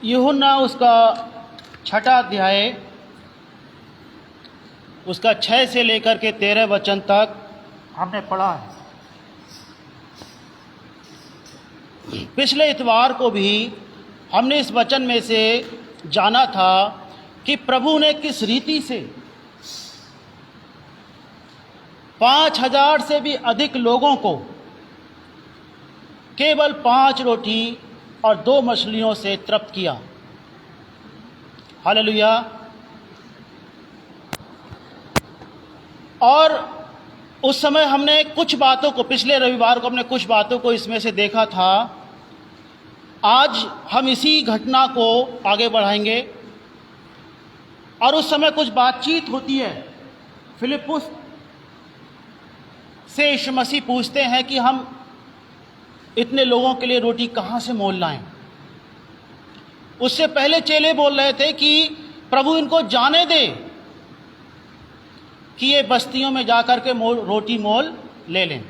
यूहन्ना उसका 6 अध्याय उसका 6 से लेकर के 13 वचन तक हमने पढ़ा है। पिछले इतवार को भी हमने इस वचन में से जाना था कि प्रभु ने किस रीति से 5,000 से भी अधिक लोगों को केवल 5 रोटी और 2 मछलियों से तृप्त किया। हालेलुया। और उस समय हमने कुछ बातों को, पिछले रविवार को हमने कुछ बातों को इसमें से देखा था। आज हम इसी घटना को आगे बढ़ाएंगे। और उस समय कुछ बातचीत होती है। फिलिप्पुस से यीशु मसीह पूछते हैं कि हम इतने लोगों के लिए रोटी कहाँ से मोल लाएं। उससे पहले चेले बोल रहे थे कि प्रभु इनको जाने दे कि ये बस्तियों में जाकर के रोटी मोल ले लें।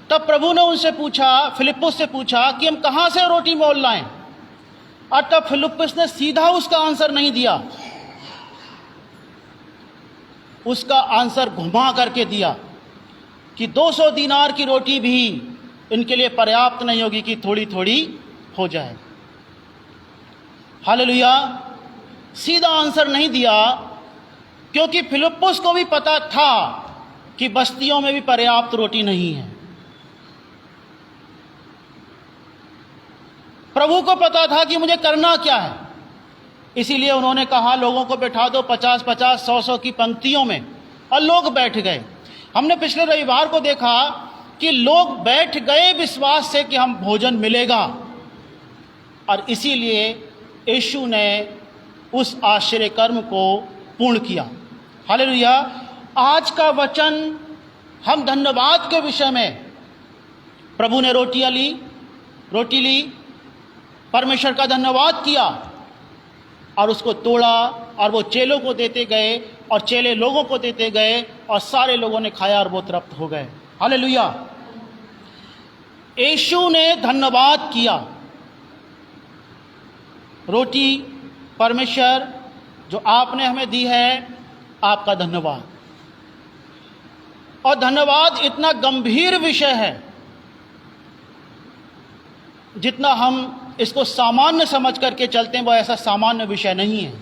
तब प्रभु ने उनसे पूछा, फिलिप्पुस से पूछा कि हम कहाँ से रोटी मोल लाएं। और तब फिलिप्पुस ने सीधा उसका आंसर नहीं दिया, उसका आंसर घुमा करके दिया कि 200 दीनार की रोटी भी इनके लिए पर्याप्त नहीं होगी कि थोड़ी थोड़ी हो जाए। हालेलुया। सीधा आंसर नहीं दिया, क्योंकि फिलिप्पुस को भी पता था कि बस्तियों में भी पर्याप्त रोटी नहीं है। प्रभु को पता था कि मुझे करना क्या है। इसीलिए उन्होंने कहा लोगों को बैठा दो 50-50, 100-100 की पंक्तियों में, और लोग बैठ गए। हमने पिछले रविवार को देखा कि लोग बैठ गए विश्वास से कि हम भोजन मिलेगा। और इसीलिए यीशु ने उस आश्चर्य कर्म को पूर्ण किया। हालेलुया। आज का वचन हम धन्यवाद के विषय में, प्रभु ने रोटी ली, परमेश्वर का धन्यवाद किया और उसको तोड़ा और वो चेलों को देते गए और चेले लोगों को देते गए और सारे लोगों ने खाया और वो तृप्त हो गए। हालेलुया। यीशु ने धन्यवाद किया। रोटी परमेश्वर जो आपने हमें दी है, आपका धन्यवाद। और धन्यवाद इतना गंभीर विषय है, जितना हम इसको सामान्य समझ करके चलते हैं वो ऐसा सामान्य विषय नहीं है।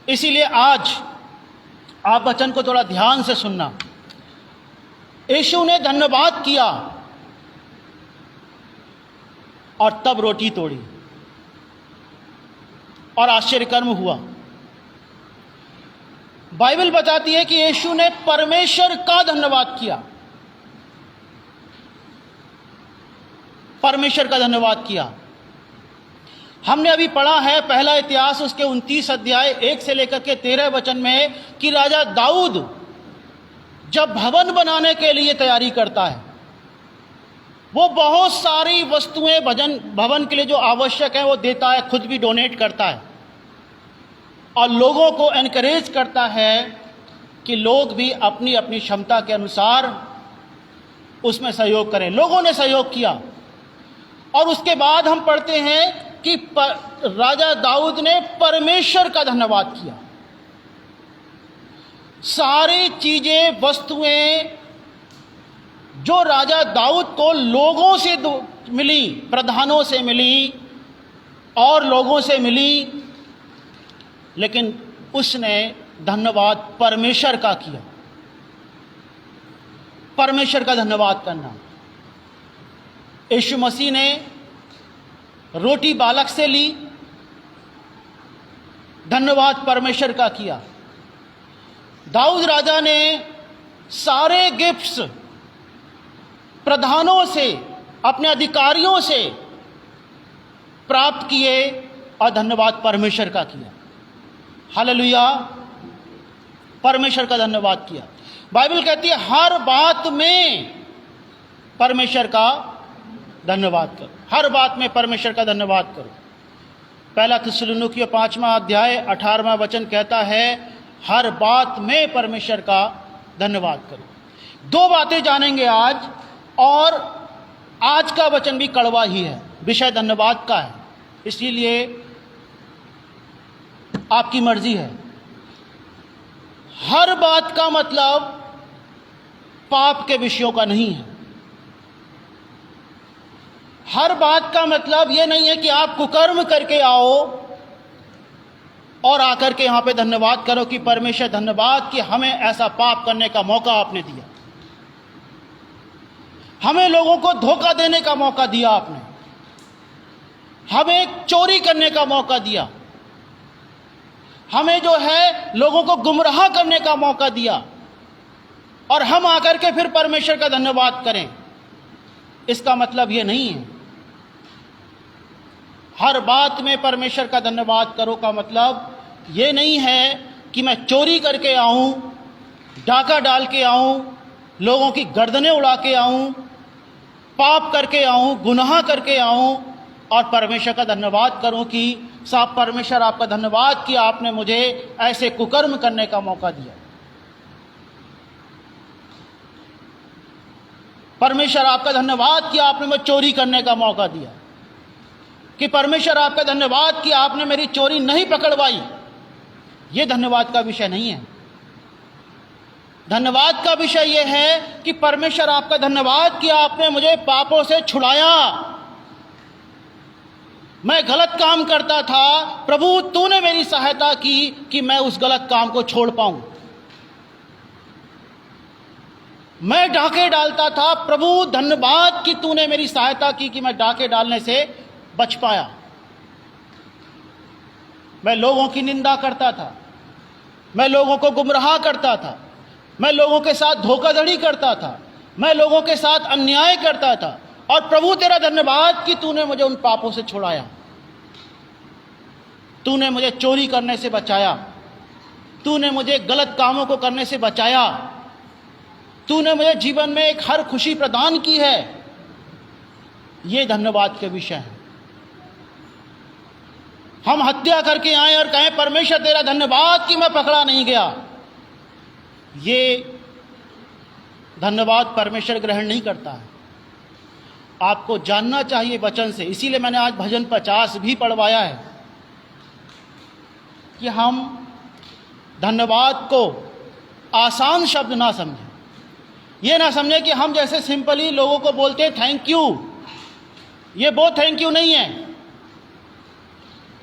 इसीलिए आज आप वचन को थोड़ा ध्यान से सुनना। यीशु ने धन्यवाद किया और तब रोटी तोड़ी और आश्चर्य कर्म हुआ। बाइबल बताती है कि यीशु ने परमेश्वर का धन्यवाद किया। परमेश्वर का धन्यवाद किया। हमने अभी पढ़ा है पहला इतिहास उसके 29 अध्याय 1 से लेकर के 13 वचन में कि राजा दाऊद जब भवन बनाने के लिए तैयारी करता है, वो बहुत सारी वस्तुएं भवन के लिए जो आवश्यक है वो देता है, खुद भी डोनेट करता है और लोगों को एनकरेज करता है कि लोग भी अपनी अपनी क्षमता के अनुसार उसमें सहयोग करें। लोगों ने सहयोग किया और उसके बाद हम पढ़ते हैं कि राजा दाऊद ने परमेश्वर का धन्यवाद किया। सारी चीजें, वस्तुएं जो राजा दाऊद को लोगों से मिली, प्रधानों से मिली और लोगों से मिली, लेकिन उसने धन्यवाद परमेश्वर का किया। परमेश्वर का धन्यवाद करना। यीशु मसीह ने रोटी बालक से ली, धन्यवाद परमेश्वर का किया। दाऊद राजा ने सारे गिफ्ट्स प्रधानों से, अपने अधिकारियों से प्राप्त किए और धन्यवाद परमेश्वर का किया। हालेलुया। परमेश्वर का धन्यवाद किया। बाइबल कहती है हर बात में परमेश्वर का धन्यवाद करो। हर बात में परमेश्वर का धन्यवाद करो। पहला थिस्सलुनीकियों 5वां अध्याय 18वां वचन कहता है हर बात में परमेश्वर का धन्यवाद करो। 2 बातें जानेंगे आज, और आज का वचन भी कड़वा ही है। विषय धन्यवाद का है, इसीलिए आपकी मर्जी है। हर बात का मतलब पाप के विषयों का नहीं है। हर बात का मतलब यह नहीं है कि आप कुकर्म करके आओ और आकर के यहां पे धन्यवाद करो कि परमेश्वर धन्यवाद कि हमें ऐसा पाप करने का मौका आपने दिया, हमें लोगों को धोखा देने का मौका दिया आपने, हमें चोरी करने का मौका दिया, हमें जो है लोगों को गुमराह करने का मौका दिया, और हम आकर के फिर परमेश्वर का धन्यवाद करें। इसका मतलब यह नहीं है। हर बात में परमेश्वर का धन्यवाद करो का मतलब यह नहीं है कि मैं चोरी करके आऊं, डाका डाल के आऊं, लोगों की गर्दनें उड़ा के आऊं, पाप करके आऊं, गुनाह करके आऊं और परमेश्वर का धन्यवाद करूं कि साहब परमेश्वर आपका धन्यवाद कि आपने मुझे ऐसे कुकर्म करने का मौका दिया। परमेश्वर आपका धन्यवाद कि आपने मुझे चोरी करने का मौका दिया, कि परमेश्वर आपका धन्यवाद कि आपने मेरी चोरी नहीं पकड़वाई। यह धन्यवाद का विषय नहीं है। धन्यवाद का विषय यह है कि परमेश्वर आपका धन्यवाद कि आपने मुझे पापों से छुड़ाया। मैं गलत काम करता था, प्रभु तूने मेरी सहायता की कि मैं उस गलत काम को छोड़ पाऊं। मैं डाके डालता था, प्रभु धन्यवाद कि तूने मेरी सहायता की कि मैं डाके डालने से बच पाया। मैं लोगों की निंदा करता था, मैं लोगों को गुमराह करता था, मैं लोगों के साथ धोखाधड़ी करता था, मैं लोगों के साथ अन्याय करता था, और प्रभु तेरा धन्यवाद कि तूने मुझे उन पापों से छुड़ाया। तूने मुझे चोरी करने से बचाया, तूने मुझे गलत कामों को करने से बचाया, तूने मुझे जीवन में एक हर खुशी प्रदान की है। ये धन्यवाद के विषय है। हम हत्या करके आए और कहें परमेश्वर तेरा धन्यवाद कि मैं पकड़ा नहीं गया, ये धन्यवाद परमेश्वर ग्रहण नहीं करता है। आपको जानना चाहिए वचन से, इसीलिए मैंने आज भजन 50 भी पढ़वाया है कि हम धन्यवाद को आसान शब्द ना समझें। ये ना समझें कि हम जैसे सिंपली लोगों को बोलते हैं थैंक यू, ये वो थैंक यू नहीं है।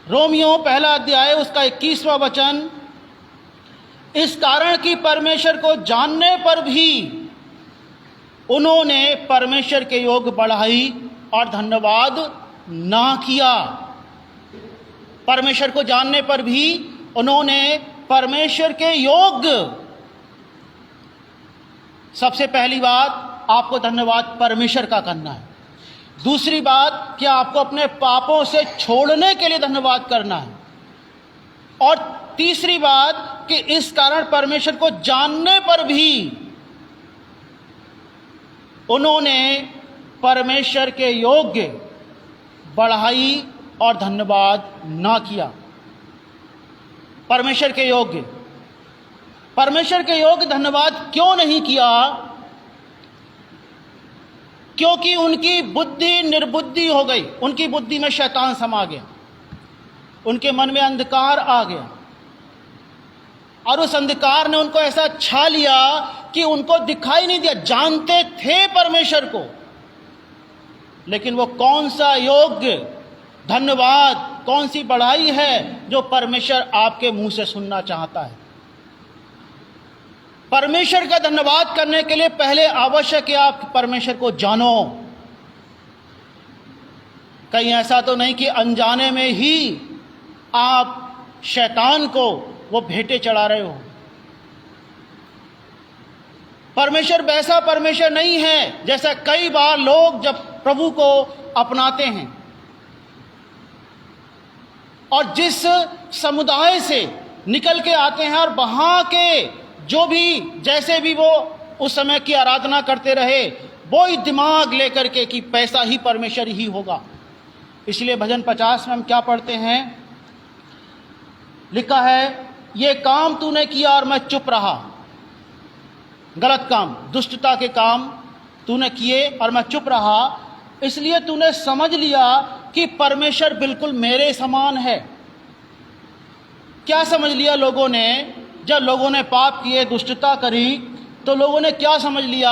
रोमियो पहला अध्याय उसका 21वां वचन, इस कारण कि परमेश्वर को जानने पर भी उन्होंने परमेश्वर के योग बढ़ाई और धन्यवाद ना किया। परमेश्वर को जानने पर भी उन्होंने परमेश्वर के योग्य, सबसे पहली बात आपको धन्यवाद परमेश्वर का करना है। दूसरी बात कि आपको अपने पापों से छोड़ने के लिए धन्यवाद करना है। और तीसरी बात कि इस कारण परमेश्वर को जानने पर भी उन्होंने परमेश्वर के योग्य बढ़ाई और धन्यवाद ना किया। परमेश्वर के योग्य धन्यवाद क्यों नहीं किया? क्योंकि उनकी बुद्धि निर्बुद्धि हो गई, उनकी बुद्धि में शैतान समा गया, उनके मन में अंधकार आ गया, और उस अंधकार ने उनको ऐसा छा लिया कि उनको दिखाई नहीं दिया। जानते थे परमेश्वर को, लेकिन वो कौन सा योग्य धन्यवाद, कौन सी बढ़ाई है जो परमेश्वर आपके मुंह से सुनना चाहता है। परमेश्वर का धन्यवाद करने के लिए पहले आवश्यक है आप परमेश्वर को जानो। कहीं ऐसा तो नहीं कि अनजाने में ही आप शैतान को वो भेंटे चढ़ा रहे हो। परमेश्वर वैसा परमेश्वर नहीं है जैसा कई बार लोग जब प्रभु को अपनाते हैं और जिस समुदाय से निकल के आते हैं और वहां के जो भी जैसे भी वो उस समय की आराधना करते रहे, वो ही दिमाग लेकर के कि पैसा ही परमेश्वर ही होगा। इसलिए भजन 50 में हम क्या पढ़ते हैं? लिखा है, ये काम तूने किया और मैं चुप रहा। गलत काम, दुष्टता के काम तूने किए और मैं चुप रहा। इसलिए तूने समझ लिया कि परमेश्वर बिल्कुल मेरे समान है। क्या समझ लिया लोगों ने? जब लोगों ने पाप किए, दुष्टता करी, तो लोगों ने क्या समझ लिया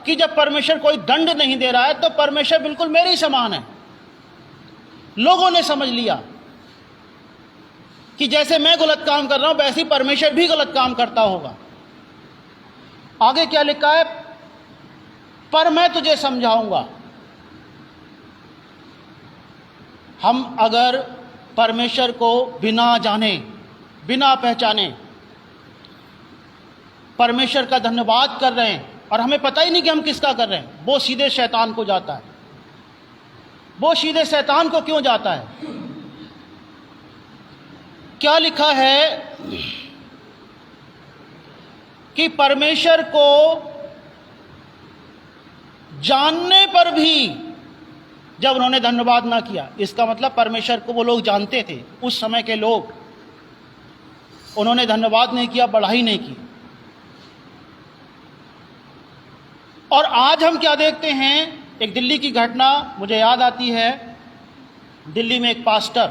कि जब परमेश्वर कोई दंड नहीं दे रहा है तो परमेश्वर बिल्कुल मेरे ही समान है। लोगों ने समझ लिया कि जैसे मैं गलत काम कर रहा हूं वैसे ही परमेश्वर भी गलत काम करता होगा। आगे क्या लिखा है? पर मैं तुझे समझाऊंगा। हम अगर परमेश्वर को बिना जाने, बिना पहचाने परमेश्वर का धन्यवाद कर रहे हैं और हमें पता ही नहीं कि हम किसका कर रहे हैं, वो सीधे शैतान को जाता है। वो सीधे शैतान को क्यों जाता है? क्या लिखा है कि परमेश्वर को जानने पर भी जब उन्होंने धन्यवाद ना किया, इसका मतलब परमेश्वर को वो लोग जानते थे, उस समय के लोग, उन्होंने धन्यवाद नहीं किया, बढ़ाई नहीं की। और आज हम क्या देखते हैं? एक दिल्ली की घटना मुझे याद आती है। दिल्ली में एक पास्टर,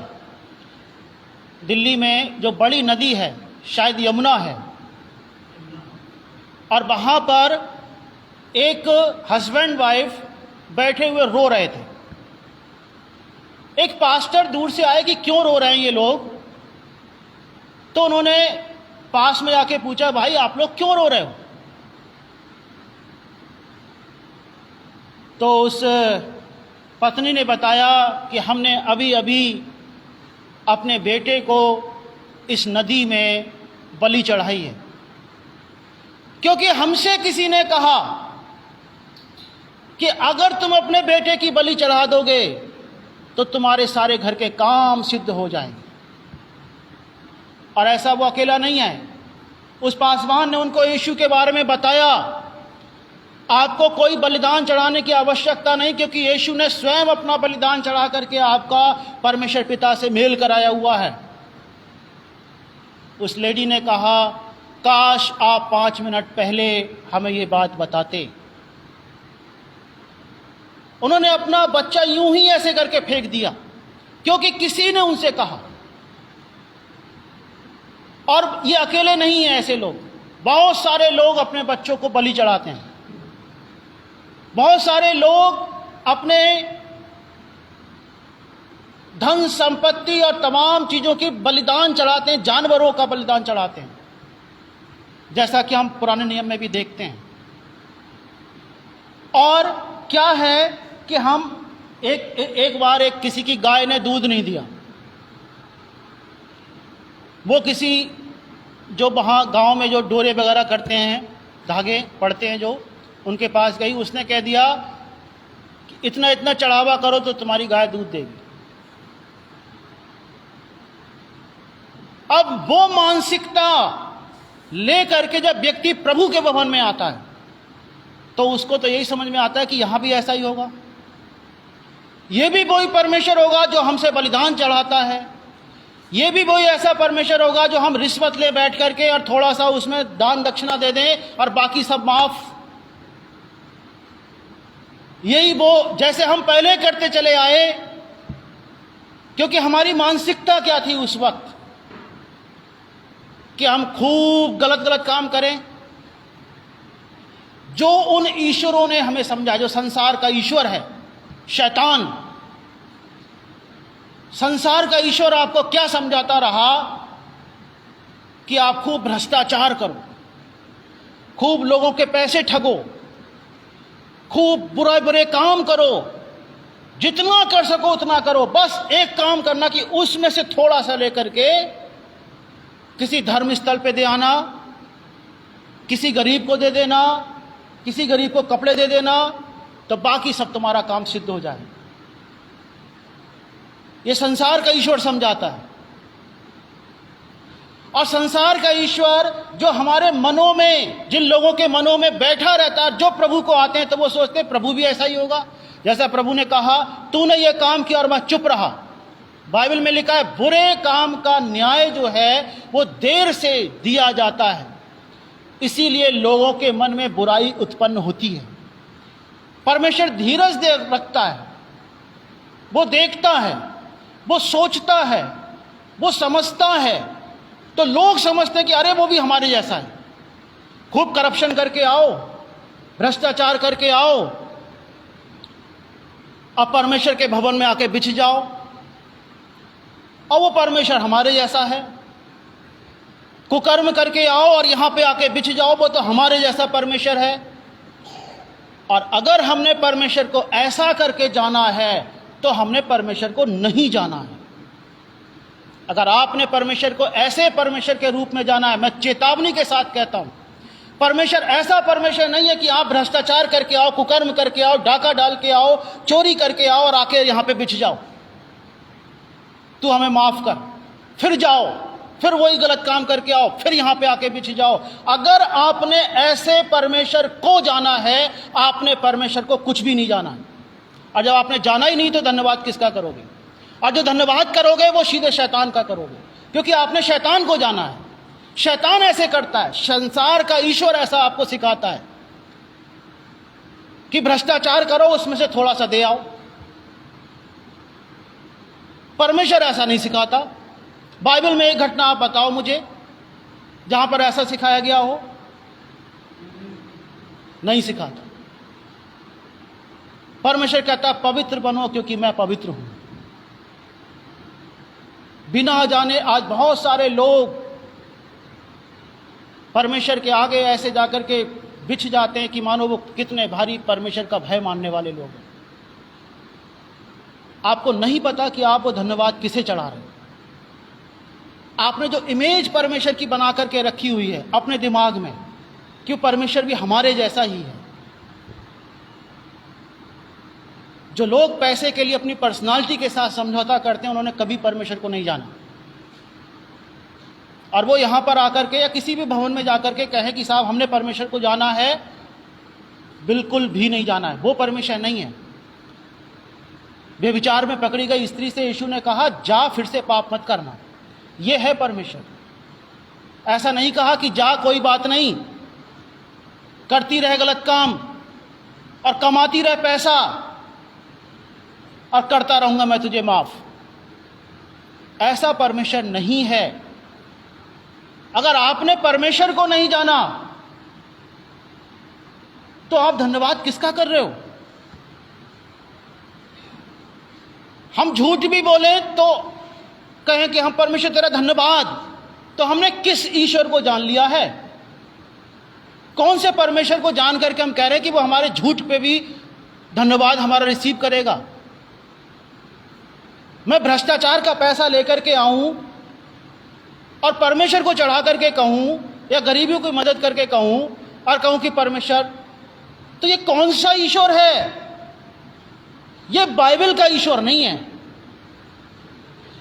दिल्ली में जो बड़ी नदी है, शायद यमुना है, और वहां पर एक हस्बैंड वाइफ बैठे हुए रो रहे थे। एक पास्टर दूर से आए कि क्यों रो रहे हैं ये लोग, तो उन्होंने पास में जाके पूछा, भाई आप लोग क्यों रो रहे हो? तो उस पत्नी ने बताया कि हमने अभी अभी अपने बेटे को इस नदी में बलि चढ़ाई है, क्योंकि हमसे किसी ने कहा कि अगर तुम अपने बेटे की बलि चढ़ा दोगे तो तुम्हारे सारे घर के काम सिद्ध हो जाएंगे। और ऐसा वो अकेला नहीं है, उस पासवान ने उनको यीशु के बारे में बताया। आपको कोई बलिदान चढ़ाने की आवश्यकता नहीं, क्योंकि यीशु ने स्वयं अपना बलिदान चढ़ा करके आपका परमेश्वर पिता से मेल कराया हुआ है। उस लेडी ने कहा, काश आप 5 मिनट पहले हमें ये बात बताते। उन्होंने अपना बच्चा यूं ही ऐसे करके फेंक दिया, क्योंकि किसी ने उनसे कहा। और ये अकेले नहीं है, ऐसे लोग, बहुत सारे लोग अपने बच्चों को बलि चढ़ाते हैं। बहुत सारे लोग अपने धन संपत्ति और तमाम चीजों की बलिदान चढ़ाते हैं, जानवरों का बलिदान चढ़ाते हैं, जैसा कि हम पुराने नियम में भी देखते हैं। और क्या है कि हम एक बार किसी की गाय ने दूध नहीं दिया, वो किसी जो वहाँ गांव में जो डोरे वगैरह करते हैं, धागे पड़ते हैं, जो उनके पास गई, उसने कह दिया कि इतना इतना चढ़ावा करो तो तुम्हारी गाय दूध देगी। अब वो मानसिकता लेकर के जब व्यक्ति प्रभु के भवन में आता है तो उसको तो यही समझ में आता है कि यहां भी ऐसा ही होगा, ये भी वही परमेश्वर होगा जो हमसे बलिदान चढ़ाता है, ये भी वही ऐसा परमेश्वर होगा जो हम रिश्वत ले बैठ करके और थोड़ा सा उसमें दान दक्षिणा दे दें और बाकी सब माफ। यही वो जैसे हम पहले करते चले आए, क्योंकि हमारी मानसिकता क्या थी उस वक्त कि हम खूब गलत गलत काम करें। जो उन ईश्वरों ने हमें समझा, जो संसार का ईश्वर है, शैतान, संसार का ईश्वर आपको क्या समझाता रहा कि आप खूब भ्रष्टाचार करो, खूब लोगों के पैसे ठगो, खूब बुरे बुरे काम करो, जितना कर सको उतना करो, बस एक काम करना कि उसमें से थोड़ा सा लेकर के किसी धर्म स्थल पे दे आना, किसी गरीब को दे देना, किसी गरीब को कपड़े दे देना, तो बाकी सब तुम्हारा काम सिद्ध हो जाए। ये संसार का ईश्वर समझाता है। और संसार का ईश्वर जो हमारे मनों में, जिन लोगों के मनों में बैठा रहता है, जो प्रभु को आते हैं तो वो सोचते हैं प्रभु भी ऐसा ही होगा। जैसा प्रभु ने कहा, तूने ये काम किया और मैं चुप रहा। बाइबल में लिखा है, बुरे काम का न्याय जो है वो देर से दिया जाता है, इसीलिए लोगों के मन में बुराई उत्पन्न होती है। परमेश्वर धीरज रखता है, वो देखता है, वो सोचता है, वो समझता है, तो लोग समझते हैं कि अरे वो भी हमारे जैसा है। खूब करप्शन करके आओ, भ्रष्टाचार करके आओ, अब परमेश्वर के भवन में आके बिछ जाओ और वो परमेश्वर हमारे जैसा है। कुकर्म करके आओ और यहां पे आके बिछ जाओ, वो तो हमारे जैसा परमेश्वर है। और अगर हमने परमेश्वर को ऐसा करके जाना है तो हमने परमेश्वर को नहीं जाना है। अगर आपने परमेश्वर को ऐसे परमेश्वर के रूप में जाना है, मैं चेतावनी के साथ कहता हूं, परमेश्वर ऐसा परमेश्वर नहीं है कि आप भ्रष्टाचार करके आओ, कुकर्म करके आओ, डाका डाल के आओ, चोरी करके आओ और आके यहां पे बिछ जाओ, तू हमें माफ कर, फिर जाओ, फिर वही गलत काम करके आओ, फिर यहां पे आके बिछ जाओ। अगर आपने ऐसे परमेश्वर को जाना है, आपने परमेश्वर को कुछ भी नहीं जाना है। और जब आपने जाना ही नहीं तो धन्यवाद किसका करोगे? और जो धन्यवाद करोगे वो सीधे शैतान का करोगे, क्योंकि आपने शैतान को जाना है। शैतान ऐसे करता है, संसार का ईश्वर ऐसा आपको सिखाता है कि भ्रष्टाचार करो, उसमें से थोड़ा सा दे आओ। परमेश्वर ऐसा नहीं सिखाता। बाइबल में एक घटना आप बताओ मुझे जहां पर ऐसा सिखाया गया हो। नहीं सिखाता। परमेश्वर कहता पवित्र बनो क्योंकि मैं पवित्र हूं। बिना जाने आज बहुत सारे लोग परमेश्वर के आगे ऐसे जाकर के बिछ जाते हैं कि मानो वो कितने भारी परमेश्वर का भय मानने वाले लोग हैं। आपको नहीं पता कि आप वो धन्यवाद किसे चढ़ा रहे हैं। आपने जो इमेज परमेश्वर की बना करके रखी हुई है अपने दिमाग में कि परमेश्वर भी हमारे जैसा ही है। जो लोग पैसे के लिए अपनी पर्सनालिटी के साथ समझौता करते हैं, उन्होंने कभी परमेश्वर को नहीं जाना। और वो यहां पर आकर के या किसी भी भवन में जाकर के कहे कि साहब हमने परमेश्वर को जाना है, बिल्कुल भी नहीं जाना है। वो परमेश्वर नहीं है। व्यभिचार में पकड़ी गई स्त्री से यीशु ने कहा जा, फिर से पाप मत करना। ये है परमेश्वर। ऐसा नहीं कहा कि जा कोई बात नहीं, करती रहे गलत काम और कमाती रहे पैसा और करता रहूंगा मैं तुझे माफ। ऐसा परमेश्वर नहीं है। अगर आपने परमेश्वर को नहीं जाना तो आप धन्यवाद किसका कर रहे हो? हम झूठ भी बोले तो कहें कि हम परमेश्वर तेरा धन्यवाद, तो हमने किस ईश्वर को जान लिया है? कौन से परमेश्वर को जान करके हम कह रहे हैं कि वो हमारे झूठ पे भी धन्यवाद हमारा रिसीव करेगा? मैं भ्रष्टाचार का पैसा लेकर के आऊं और परमेश्वर को चढ़ा करके कहूं, या गरीबियों की मदद करके कहूं और कहूं कि परमेश्वर, तो ये कौन सा ईश्वर है? ये बाइबल का ईश्वर नहीं है।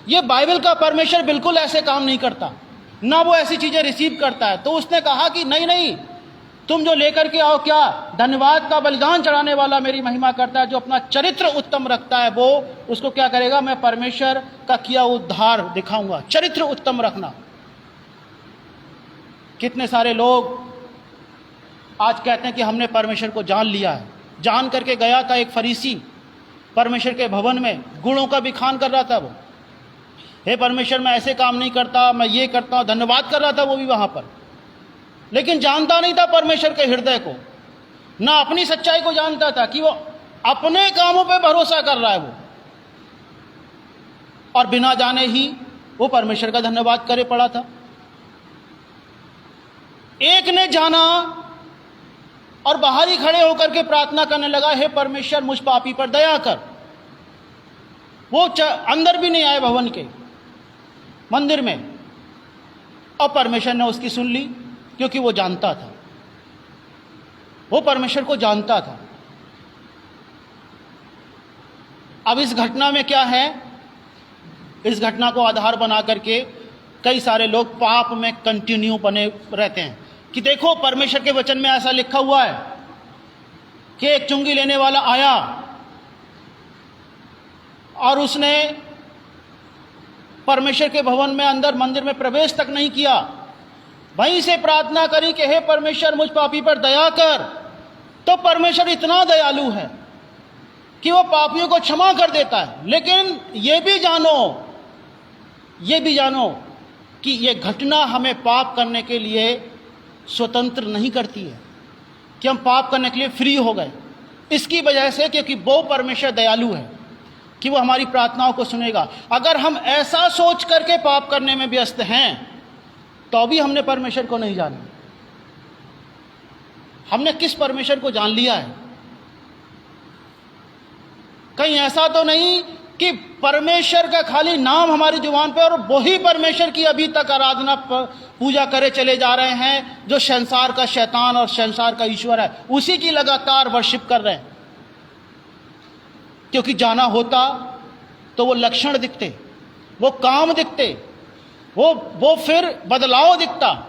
ये बाइबल का परमेश्वर बिल्कुल ऐसे काम नहीं करता, ना वो ऐसी चीजें रिसीव करता है। तो उसने कहा कि नहीं नहीं, तुम जो लेकर के आओ, क्या धन्यवाद का बलिदान चढ़ाने वाला मेरी महिमा करता है, जो अपना चरित्र उत्तम रखता है, वो उसको क्या करेगा? मैं परमेश्वर का किया उद्धार दिखाऊंगा। चरित्र उत्तम रखना। कितने सारे लोग आज कहते हैं कि हमने परमेश्वर को जान लिया है। जान करके गया था एक फरीसी परमेश्वर के भवन में, गुणों का विखान कर रहा था। वो हे परमेश्वर मैं ऐसे काम नहीं करता, मैं ये करता हूं, धन्यवाद कर रहा था वो भी वहां पर, लेकिन जानता नहीं था परमेश्वर के हृदय को, ना अपनी सच्चाई को जानता था कि वो अपने कामों पे भरोसा कर रहा है वो, और बिना जाने ही वो परमेश्वर का धन्यवाद करे पड़ा था। एक ने जाना और बाहर ही खड़े होकर के प्रार्थना करने लगा, हे परमेश्वर मुझ पापी पर दया कर। वो अंदर भी नहीं आए भवन के, मंदिर में, और परमेश्वर ने उसकी सुन ली, क्योंकि वो जानता था, वो परमेश्वर को जानता था। अब इस घटना में क्या है? इस घटना को आधार बना करके कई सारे लोग पाप में कंटिन्यू बने रहते हैं कि देखो परमेश्वर के वचन में ऐसा लिखा हुआ है कि एक चुंगी लेने वाला आया और उसने परमेश्वर के भवन में अंदर मंदिर में प्रवेश तक नहीं किया, वहीं से प्रार्थना करी कि हे परमेश्वर मुझ पापी पर दया कर। तो परमेश्वर इतना दयालु है कि वो पापियों को क्षमा कर देता है, लेकिन ये भी जानो कि ये घटना हमें पाप करने के लिए स्वतंत्र नहीं करती है, कि हम पाप करने के लिए फ्री हो गए। इसकी वजह से क्योंकि वो परमेश्वर दयालु है कि वो हमारी प्रार्थनाओं को सुनेगा। अगर हम ऐसा सोच करके पाप करने में व्यस्त हैं तो भी हमने परमेश्वर को नहीं जाना। हमने किस परमेश्वर को जान लिया है? कहीं ऐसा तो नहीं कि परमेश्वर का खाली नाम हमारी जुबान पे और वही परमेश्वर की अभी तक आराधना पूजा करे चले जा रहे हैं, जो संसार का शैतान और संसार का ईश्वर है उसी की लगातार वर्शिप कर रहे हैं। क्योंकि जाना होता तो वो लक्षण दिखते, वो काम दिखते, वो फिर बदलाव दिखता।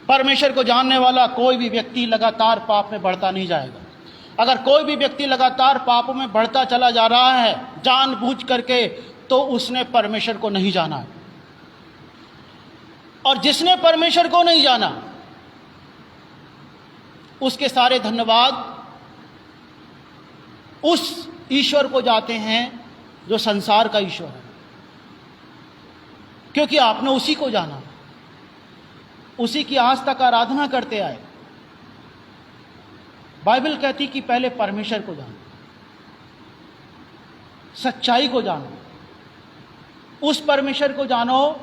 परमेश्वर को जानने वाला कोई भी व्यक्ति लगातार पाप में बढ़ता नहीं जाएगा। अगर कोई भी व्यक्ति लगातार पापों में बढ़ता चला जा रहा है जानबूझ करके, तो उसने परमेश्वर को नहीं जाना है। और जिसने परमेश्वर को नहीं जाना उसके सारे धन्यवाद उस ईश्वर को जाते हैं जो संसार का ईश्वर है, क्योंकि आपने उसी को जाना, उसी की आज तक आराधना करते आए। बाइबल कहती कि पहले परमेश्वर को जानो, सच्चाई को जानो, उस परमेश्वर को जानो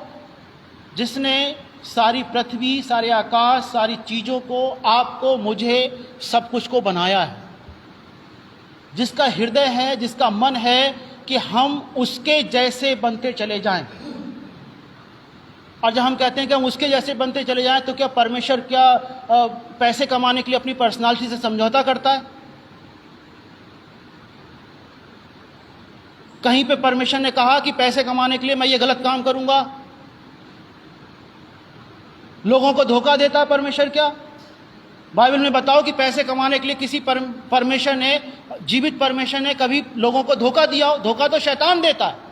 जिसने सारी पृथ्वी, सारे आकाश, सारी चीजों को, आपको, मुझे, सब कुछ को बनाया है, जिसका हृदय है, जिसका मन है कि हम उसके जैसे बनते चले जाएं। और जब हम कहते हैं कि हम उसके जैसे बनते चले जाएं, तो क्या परमेश्वर क्या पैसे कमाने के लिए अपनी पर्सनालिटी से समझौता करता है? कहीं पे परमेश्वर ने कहा कि पैसे कमाने के लिए मैं ये गलत काम करूंगा? लोगों को धोखा देता है परमेश्वर क्या? बाइबल में बताओ कि पैसे कमाने के लिए किसी परमेश्वर ने, जीवित परमेश्वर ने कभी लोगों को धोखा दिया हो? धोखा तो शैतान देता है।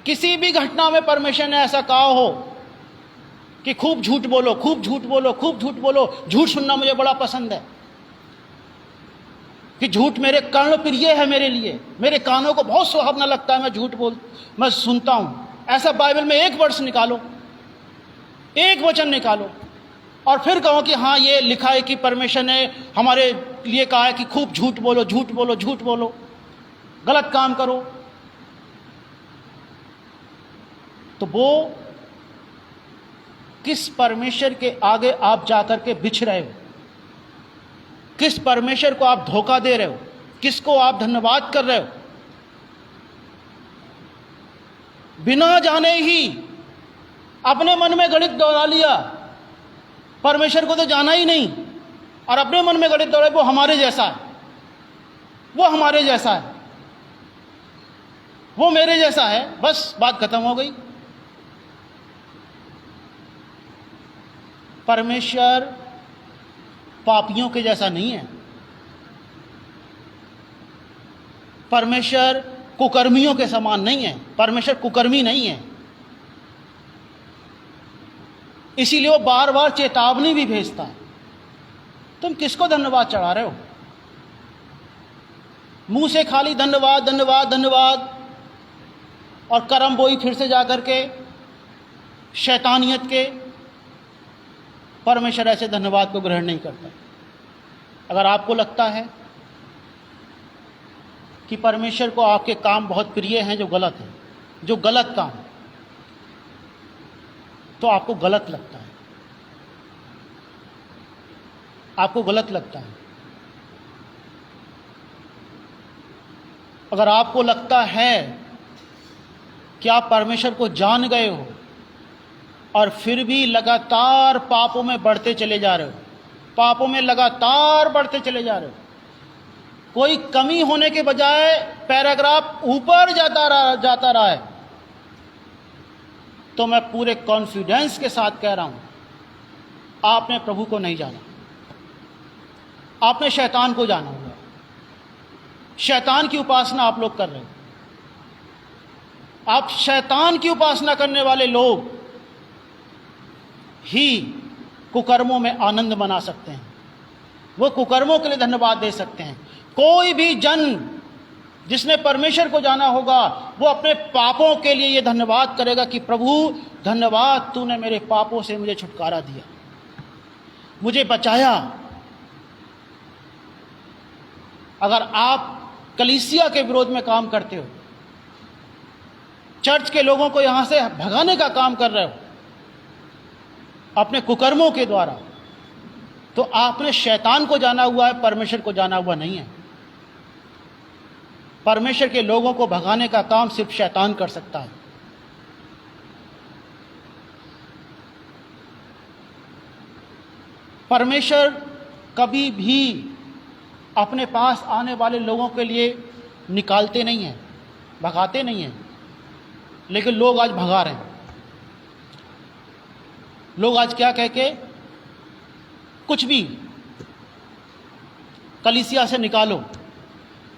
किसी भी घटना में परमेश्वर ने ऐसा कहा हो कि खूब झूठ बोलो, खूब झूठ बोलो, खूब झूठ बोलो। झूठ सुनना मुझे बड़ा पसंद है कि झूठ मेरे कर्ण प्रिय है मेरे लिए, मेरे कानों को बहुत सुहावना लगता है, मैं सुनता हूं। ऐसा बाइबल में एक वर्ष निकालो, एक वचन निकालो और फिर कहो कि हाँ ये लिखा है कि परमेश्वर ने हमारे लिए कहा है कि खूब झूठ बोलो, झूठ बोलो, झूठ बोलो, गलत काम करो। तो वो किस परमेश्वर के आगे आप जाकर के बिछ रहे हो? किस परमेश्वर को आप धोखा दे रहे हो? किसको आप धन्यवाद कर रहे हो? बिना जाने ही अपने मन में गणित दौड़ा लिया, परमेश्वर को तो जाना ही नहीं, और अपने मन में गणित दौड़े वो हमारे जैसा है, वो हमारे जैसा है, वो मेरे जैसा है, बस बात खत्म हो गई। परमेश्वर पापियों के जैसा नहीं है। परमेश्वर कुकर्मियों के समान नहीं है। परमेश्वर कुकर्मी नहीं है। इसीलिए वो बार बार चेतावनी भी भेजता है। तुम किसको धन्यवाद चढ़ा रहे हो? मुंह से खाली धन्यवाद धन्यवाद धन्यवाद, और करम बोई फिर से जाकर के शैतानियत के। परमेश्वर ऐसे धन्यवाद को ग्रहण नहीं करता। अगर आपको लगता है कि परमेश्वर को आपके काम बहुत प्रिय हैं जो गलत है, जो गलत काम, तो आपको गलत लगता है, आपको गलत लगता है। अगर आपको लगता है कि आप परमेश्वर को जान गए हो और फिर भी लगातार पापों में बढ़ते चले जा रहे हो, पापों में लगातार बढ़ते चले जा रहे हो, कोई कमी होने के बजाय पैराग्राफ ऊपर जाता रहा है, तो मैं पूरे कॉन्फिडेंस के साथ कह रहा हूं, आपने प्रभु को नहीं जाना, आपने शैतान को जाना होगा। शैतान की उपासना आप लोग कर रहे हो। आप शैतान की उपासना करने वाले लोग ही कुकर्मों में आनंद मना सकते हैं, वो कुकर्मों के लिए धन्यवाद दे सकते हैं। कोई भी जन जिसने परमेश्वर को जाना होगा वो अपने पापों के लिए ये धन्यवाद करेगा कि प्रभु धन्यवाद, तूने मेरे पापों से मुझे छुटकारा दिया, मुझे बचाया। अगर आप कलीसिया के विरोध में काम करते हो, चर्च के लोगों को यहां से भगाने का काम कर रहे हो अपने कुकर्मों के द्वारा, तो आपने शैतान को जाना हुआ है, परमेश्वर को जाना हुआ नहीं है। परमेश्वर के लोगों को भगाने का काम सिर्फ शैतान कर सकता है। परमेश्वर कभी भी अपने पास आने वाले लोगों के लिए निकालते नहीं हैं, भगाते नहीं हैं, लेकिन लोग आज भगा रहे हैं। लोग आज क्या कह के कुछ भी कलीसिया से निकालो,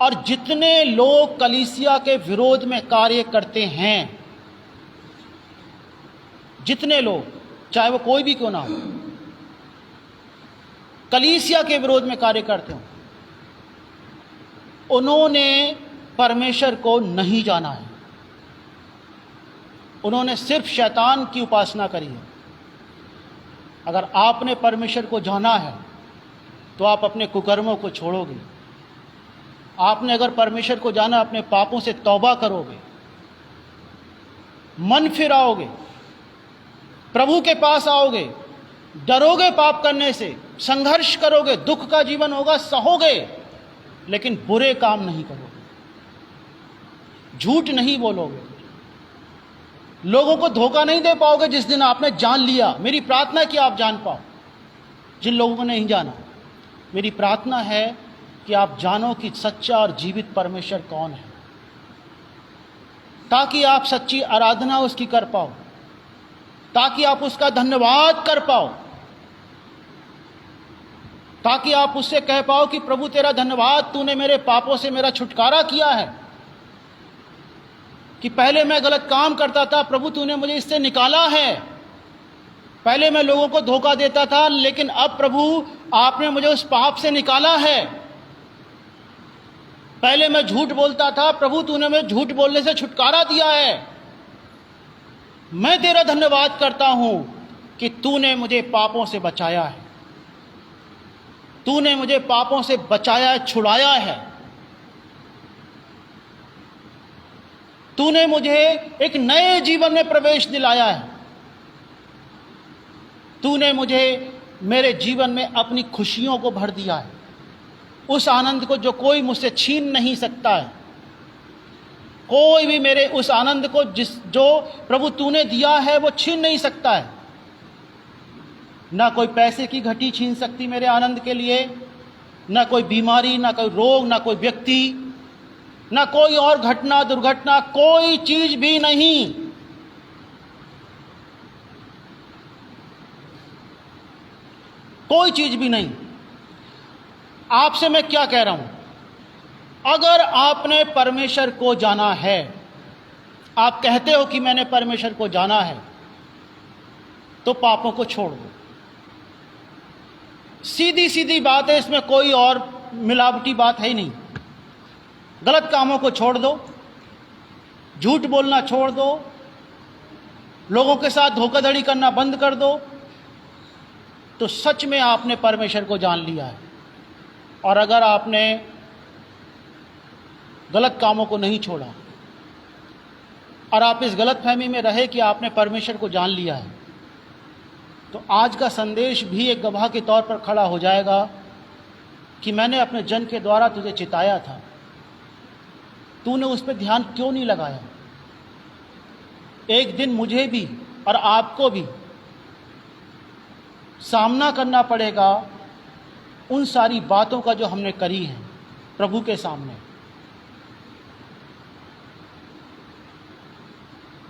और जितने लोग कलीसिया के विरोध में कार्य करते हैं, जितने लोग, चाहे वो कोई भी क्यों ना हो, कलीसिया के विरोध में कार्य करते हो, उन्होंने परमेश्वर को नहीं जाना है, उन्होंने सिर्फ शैतान की उपासना करी है। अगर आपने परमेश्वर को जाना है तो आप अपने कुकर्मों को छोड़ोगे। आपने अगर परमेश्वर को जाना, अपने पापों से तौबा करोगे, मन फिराओगे, प्रभु के पास आओगे, डरोगे पाप करने से, संघर्ष करोगे, दुख का जीवन होगा, सहोगे, लेकिन बुरे काम नहीं करोगे, झूठ नहीं बोलोगे, लोगों को धोखा नहीं दे पाओगे। जिस दिन आपने जान लिया, मेरी प्रार्थना है कि आप जान पाओ। जिन लोगों ने नहीं जाना, मेरी प्रार्थना है कि आप जानो कि सच्चा और जीवित परमेश्वर कौन है, ताकि आप सच्ची आराधना उसकी कर पाओ, ताकि आप उसका धन्यवाद कर पाओ, ताकि आप उससे कह पाओ कि प्रभु तेरा धन्यवाद, तूने मेरे पापों से मेरा छुटकारा किया है। कि पहले मैं गलत काम करता था, प्रभु तूने मुझे इससे निकाला है। पहले मैं लोगों को धोखा देता था, लेकिन अब प्रभु आपने मुझे उस पाप से निकाला है। पहले मैं झूठ बोलता था, प्रभु तूने मुझे झूठ बोलने से छुटकारा दिया है। मैं तेरा धन्यवाद करता हूं कि तूने मुझे पापों से बचाया है, तूने मुझे पापों से बचाया है, छुड़ाया है। तूने मुझे एक नए जीवन में प्रवेश दिलाया है। तूने मुझे मेरे जीवन में अपनी खुशियों को भर दिया है, उस आनंद को जो कोई मुझसे छीन नहीं सकता है। कोई भी मेरे उस आनंद को जो प्रभु तूने दिया है वो छीन नहीं सकता है। ना कोई पैसे की घटी छीन सकती मेरे आनंद के लिए, ना कोई बीमारी, ना कोई रोग, ना कोई व्यक्ति, ना कोई और घटना दुर्घटना, कोई चीज भी नहीं। कोई चीज भी नहीं। आपसे मैं क्या कह रहा हूं, अगर आपने परमेश्वर को जाना है, आप कहते हो कि मैंने परमेश्वर को जाना है, तो पापों को छोड़ दो। सीधी सीधी बात है, इसमें कोई और मिलावटी बात है ही नहीं। गलत कामों को छोड़ दो, झूठ बोलना छोड़ दो, लोगों के साथ धोखाधड़ी करना बंद कर दो, तो सच में आपने परमेश्वर को जान लिया है। और अगर आपने गलत कामों को नहीं छोड़ा और आप इस गलत फहमी में रहे कि आपने परमेश्वर को जान लिया है, तो आज का संदेश भी एक गवाह के तौर पर खड़ा हो जाएगा कि मैंने अपने जन के द्वारा तुझे चिताया था, तूने उस पर ध्यान क्यों नहीं लगाया। एक दिन मुझे भी और आपको भी सामना करना पड़ेगा उन सारी बातों का जो हमने करी हैं प्रभु के सामने।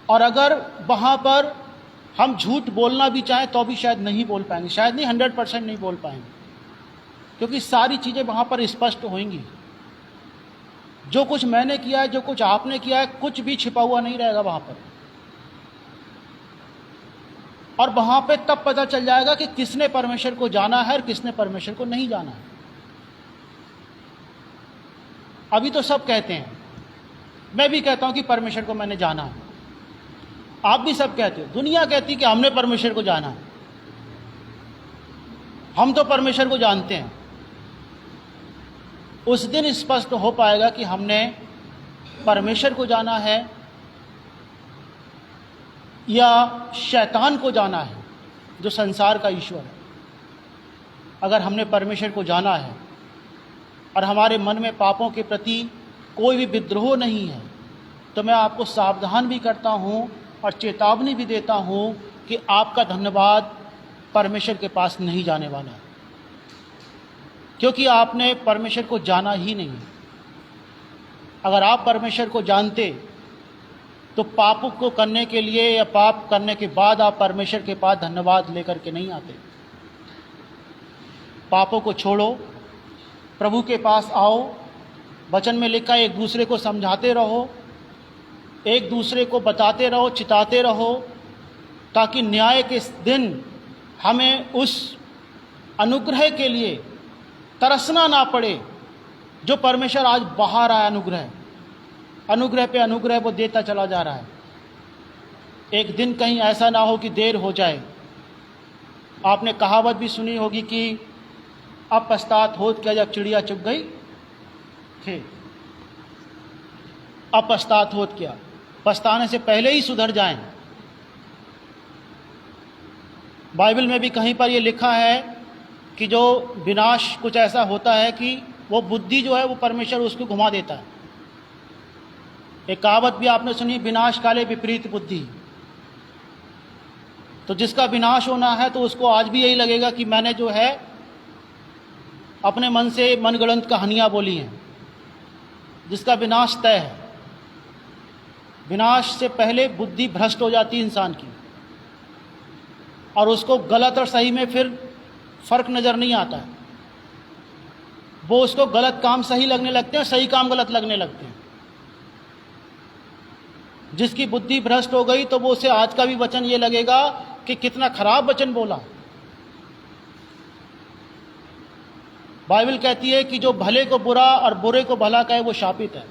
और अगर वहां पर हम झूठ बोलना भी चाहें तो भी शायद नहीं बोल पाएंगे, शायद नहीं 100% नहीं बोल पाएंगे, क्योंकि सारी चीजें वहां पर स्पष्ट होंगी। जो कुछ मैंने किया है, जो कुछ आपने किया है, कुछ भी छिपा हुआ नहीं रहेगा वहां पर। और वहां पे तब पता चल जाएगा कि किसने परमेश्वर को जाना है और किसने परमेश्वर को नहीं जाना है। अभी तो सब कहते हैं, मैं भी कहता हूं कि परमेश्वर को मैंने जाना है, आप भी सब कहते हो, दुनिया कहती कि हमने परमेश्वर को जाना है, हम तो परमेश्वर को जानते हैं। उस दिन स्पष्ट हो पाएगा कि हमने परमेश्वर को जाना है या शैतान को जाना है, जो संसार का ईश्वर है। अगर हमने परमेश्वर को जाना है और हमारे मन में पापों के प्रति कोई भी विद्रोह नहीं है, तो मैं आपको सावधान भी करता हूं और चेतावनी भी देता हूं कि आपका धन्यवाद परमेश्वर के पास नहीं जाने वाला है, क्योंकि आपने परमेश्वर को जाना ही नहीं। अगर आप परमेश्वर को जानते तो पाप को करने के लिए या पाप करने के बाद आप परमेश्वर के पास धन्यवाद लेकर के नहीं आते। पापों को छोड़ो, प्रभु के पास आओ। वचन में लिखा है, एक दूसरे को समझाते रहो, एक दूसरे को बताते रहो, चिताते रहो, ताकि न्याय के दिन हमें उस अनुग्रह के लिए तरसना ना पड़े जो परमेश्वर आज बहा रहा है। अनुग्रह पे अनुग्रह वो देता चला जा रहा है। एक दिन कहीं ऐसा ना हो कि देर हो जाए। आपने कहावत भी सुनी होगी कि अब पछतात होत क्या जब चिड़िया चुग गई थे। अब पछतात होत क्या, पछताने से पहले ही सुधर जाएं। बाइबल में भी कहीं पर ये लिखा है कि जो विनाश कुछ ऐसा होता है कि वो बुद्धि जो है वो परमेश्वर उसको घुमा देता है। एक कहावत भी आपने सुनी, विनाश काले विपरीत बुद्धि। तो जिसका विनाश होना है तो उसको आज भी यही लगेगा कि मैंने जो है अपने मन से मनगढ़ंत कहानियां बोली हैं। जिसका विनाश तय है, विनाश से पहले बुद्धि भ्रष्ट हो जाती है इंसान की, और उसको गलत और सही में फिर फर्क नजर नहीं आता है। वो उसको गलत काम सही लगने लगते हैं, सही काम गलत लगने लगते हैं। जिसकी बुद्धि भ्रष्ट हो गई तो वो उसे आज का भी वचन ये लगेगा कि कितना खराब वचन बोला। बाइबल कहती है कि जो भले को बुरा और बुरे को भला कहे वो शापित है।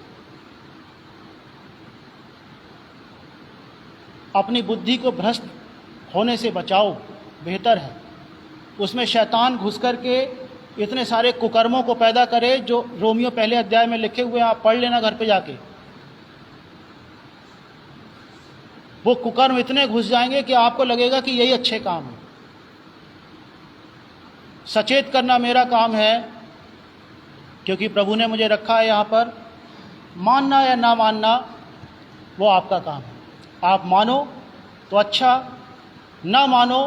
अपनी बुद्धि को भ्रष्ट होने से बचाओ, बेहतर है। उसमें शैतान घुस करके इतने सारे कुकर्मों को पैदा करे जो रोमियो पहले अध्याय में लिखे हुए हैं, आप पढ़ लेना घर पे जाके। वो कुकर्म इतने घुस जाएंगे कि आपको लगेगा कि यही अच्छे काम है। सचेत करना मेरा काम है, क्योंकि प्रभु ने मुझे रखा है यहाँ पर। मानना या ना मानना वो आपका काम है। आप मानो तो अच्छा, ना मानो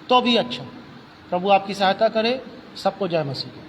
तो भी अच्छा। प्रभु आपकी सहायता करे। सबको जय मसीह।